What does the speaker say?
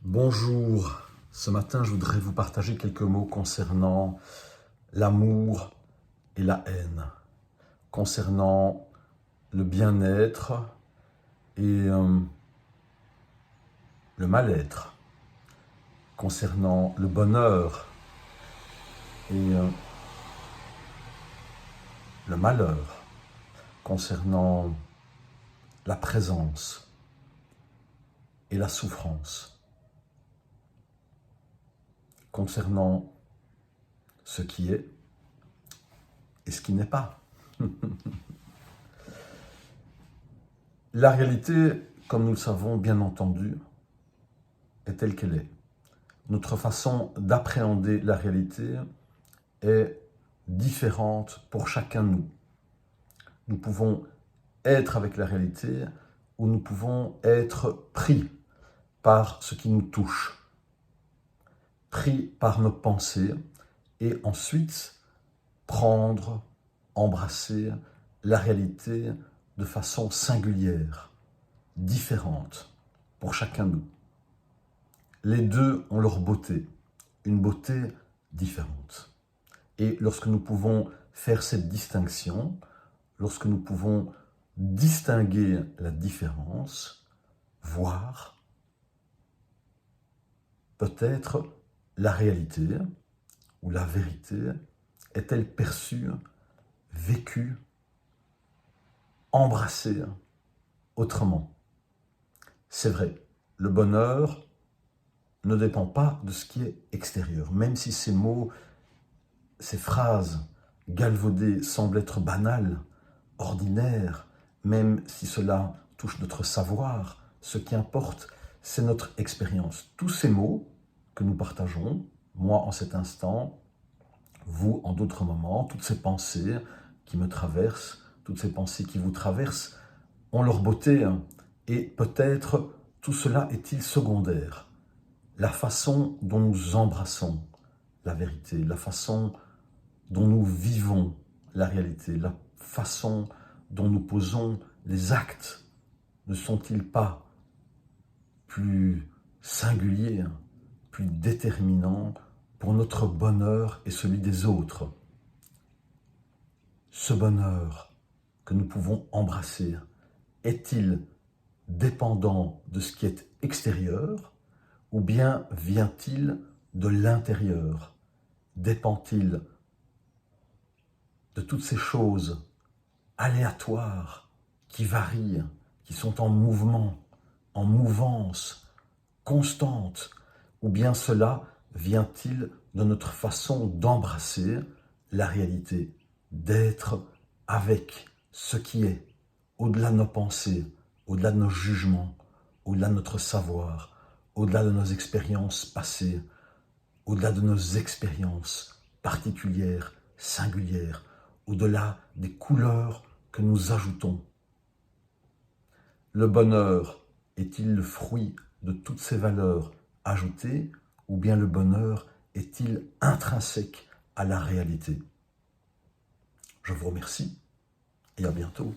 Bonjour, ce matin je voudrais vous partager quelques mots concernant l'amour et la haine, concernant le bien-être et le mal-être, concernant le bonheur et le malheur, concernant la présence et la souffrance, concernant ce qui est et ce qui n'est pas. La réalité, comme nous le savons bien entendu, est telle qu'elle est. Notre façon d'appréhender la réalité est différente pour chacun de nous. Nous pouvons être avec la réalité ou nous pouvons être pris par ce qui nous touche, pris par nos pensées et ensuite prendre, embrasser la réalité de façon singulière, différente pour chacun de nous. Les deux ont leur beauté, une beauté différente. Et lorsque nous pouvons faire cette distinction, lorsque nous pouvons distinguer la différence, voir peut-être la réalité ou la vérité est-elle perçue, vécue, embrassée autrement. C'est vrai, le bonheur ne dépend pas de ce qui est extérieur, même si ces mots, ces phrases galvaudées semblent être banales, ordinaires, même si cela touche notre savoir, ce qui importe, c'est notre expérience. Tous ces mots que nous partageons, moi en cet instant, vous en d'autres moments, toutes ces pensées qui me traversent, toutes ces pensées qui vous traversent, ont leur beauté, et peut-être tout cela est-il secondaire. La façon dont nous embrassons la vérité, la façon dont nous vivons la réalité, la façon dont nous posons les actes, ne sont-ils pas plus singuliers, plus déterminants pour notre bonheur et celui des autres? Ce bonheur que nous pouvons embrasser est-il dépendant de ce qui est extérieur ou bien vient-il de l'intérieur? Dépend-il de toutes ces choses aléatoires qui varient, qui sont en mouvement, en mouvance constante, ou bien cela vient-il de notre façon d'embrasser la réalité, d'être avec ce qui est, au-delà de nos pensées, au-delà de nos jugements, au-delà de notre savoir, au-delà de nos expériences passées, au-delà de nos expériences particulières, singulières, au-delà des couleurs que nous ajoutons. Le bonheur est-il le fruit de toutes ces valeurs ajoutées ou bien le bonheur est-il intrinsèque à la réalité? Je vous remercie et à bientôt.